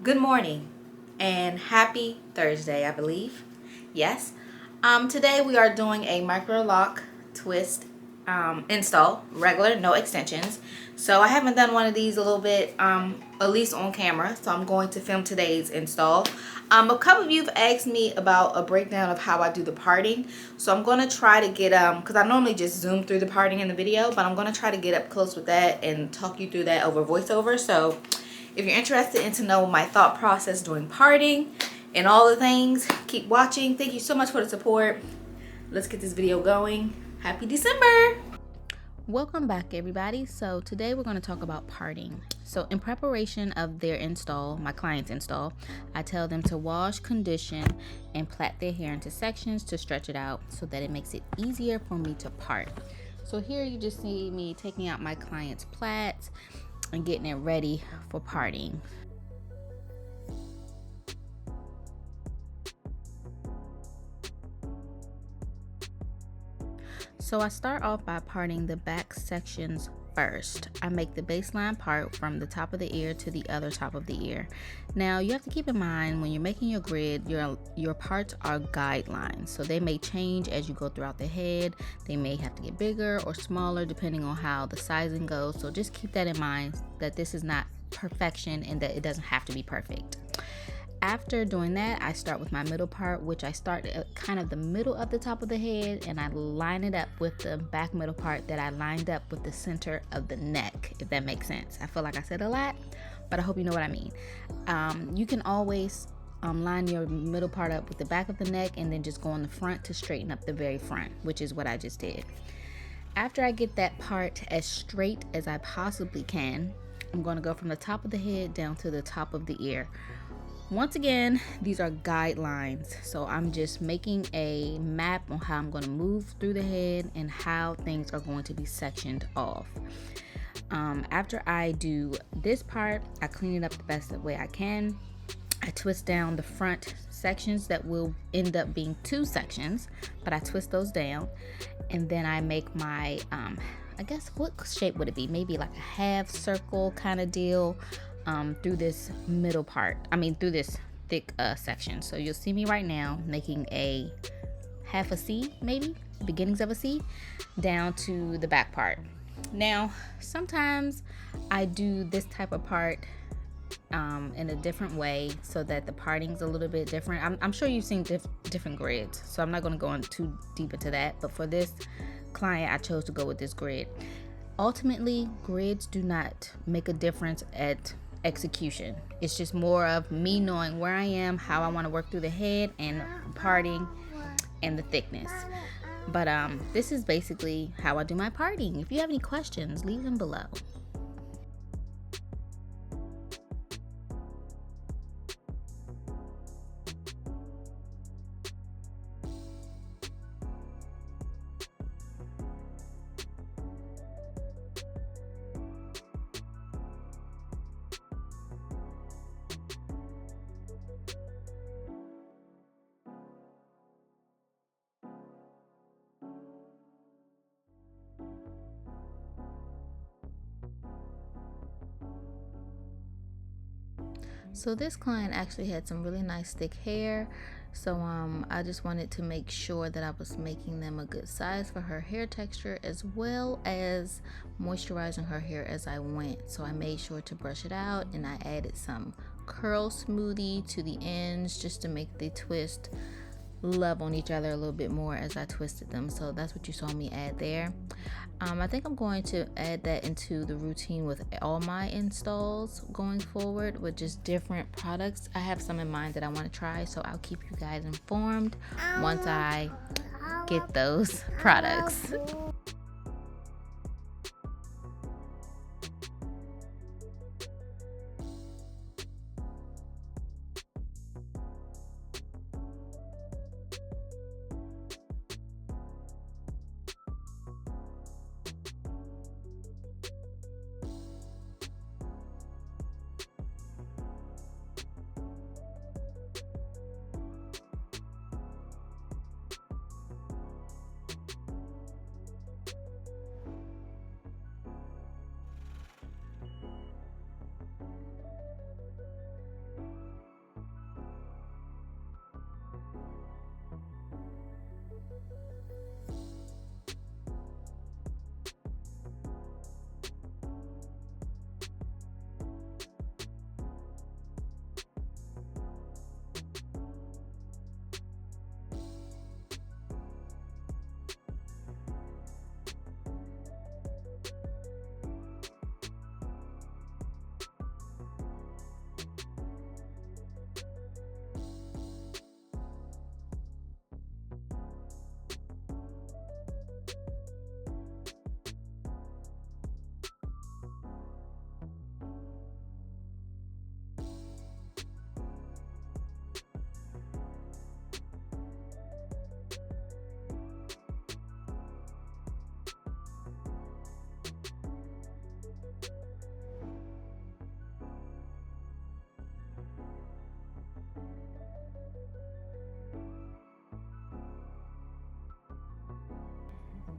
Good morning and happy Thursday, I believe. Yes. Today we are doing a micro lock twist install, regular, no extensions. So I haven't done one of these a little bit, at least on camera. So I'm going to film today's install. A couple of you have asked me about a breakdown of how I do the parting. So I'm going to try to get, because I normally just zoom through the parting in the video, but I'm going to try to get up close with that and talk you through that over voiceover. So if you're interested in to know my thought process during parting and all the things, keep watching. Thank you so much for the support. Let's get this video going. Happy December! Welcome back, everybody. So today we're going to talk about parting. So in preparation of their install, my client's install, I tell them to wash, condition, and plait their hair into sections to stretch it out so that it makes it easier for me to part. So here you just see me taking out my client's plaits and getting it ready for parting. So I start off by parting the back sections first. I make the baseline part from the top of the ear to the other top of the ear. Now you have to keep in mind when you're making your grid, your parts are guidelines. So they may change as you go throughout the head. They may have to get bigger or smaller depending on how the sizing goes. So just keep that in mind, that this is not perfection and that it doesn't have to be perfect. After doing that, I start with my middle part, which I start at kind of the middle of the top of the head, and I line it up with the back middle part that I lined up with the center of the neck, if that makes sense. I feel like I said a lot, but I hope you know what I mean. You can always line your middle part up with the back of the neck and then just go on the front to straighten up the very front, which is what I just did. After I get that part as straight as I possibly can, I'm going to go from the top of the head down to the top of the ear. Once again, these are guidelines, so I'm just making a map on how I'm going to move through the head and how things are going to be sectioned off. After I do this part, I clean it up the best way I can. I twist down the front sections that will end up being two sections, but I twist those down, and then I make my, I guess, what shape would it be? Maybe like a half circle kind of deal. Through this middle part, through this thick section. So you'll see me right now making a half a C, maybe beginnings of a C, down to the back part. Now sometimes I do this type of part in a different way so that the parting's a little bit different. I'm sure you've seen different grids, so I'm not going to go in too deep into that, but for this client I chose to go with this grid. Ultimately, grids do not make a difference at execution. It's just more of me knowing where I am, how I want to work through the head and parting and the thickness. But this is basically how I do my parting. If you have any questions, leave them below. So this client actually had some really nice thick hair, so I just wanted to make sure that I was making them a good size for her hair texture, as well as moisturizing her hair as I went. So I made sure to brush it out, and I added some curl smoothie to the ends just to make the twist love on each other a little bit more as I twisted them. So that's what you saw me add there. I think I'm going to add that into the routine with all my installs going forward, with just different products. I have some in mind that I want to try, so I'll keep you guys informed once I get those products.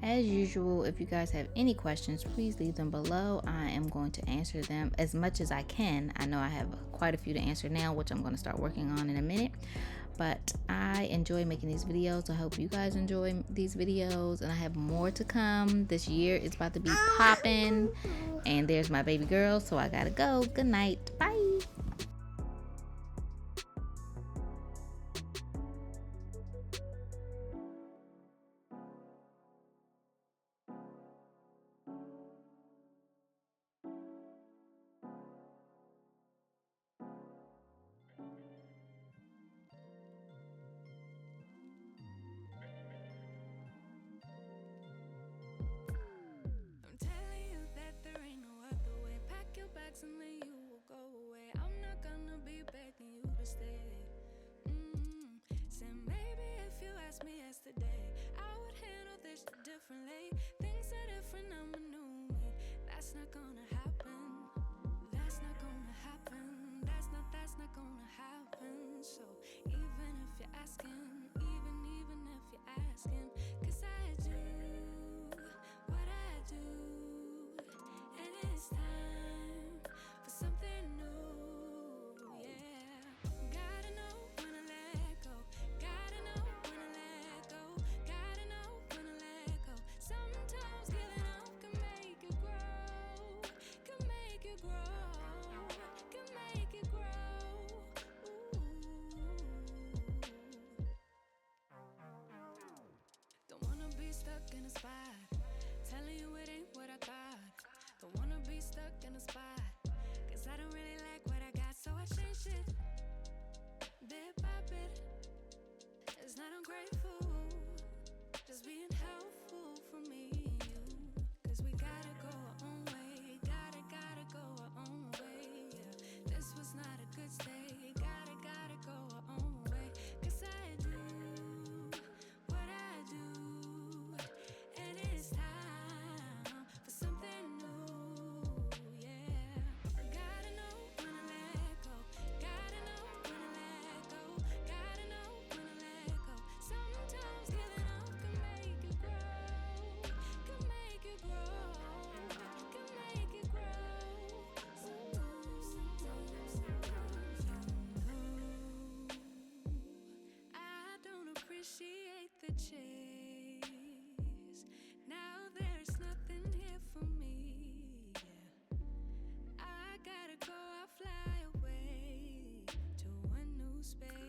As usual, if you guys have any questions, please leave them below. I am going to answer them as much as I can. I know I have quite a few to answer now, which I'm going to start working on in a minute. But I enjoy making these videos. I hope you guys enjoy these videos, and I have more to come. This year is about to be popping, and there's my baby girl, so I gotta go. Good night. Bye. And then you will go away. I'm not gonna be begging you to stay. Said maybe if you asked me yesterday, I would handle this differently. Things are different, I'm a new me. That's not gonna happen. That's not gonna happen. That's not gonna happen. So even if you're asking, even if you're asking, 'cause I do what I do, and it's time for something new, yeah. Gotta know when to let go. Gotta know when to let go. Gotta know when to let go. Sometimes giving up can make you grow. Can make you grow. Can make you grow. Don't wanna be stuck in a spot, telling you it ain't what I thought. Don't wanna be stuck in a spot, 'cause I don't really like what I got, so I changed it bit by bit. It's not ungrateful, just being helpful for me and you. 'Cause we gotta go our own way, gotta go our own way, yeah. This was not a good stay, gotta go our own way. 'Cause I do what I do, and it's time for something new, yeah. Gotta know when to let go. Gotta know when to let go. Gotta know when to let go. Sometimes giving up can make you grow. Can make you grow. Can make you grow. I don't appreciate the chase. Now there's nothing here for me, yeah. I gotta go, I'll fly away to a new space.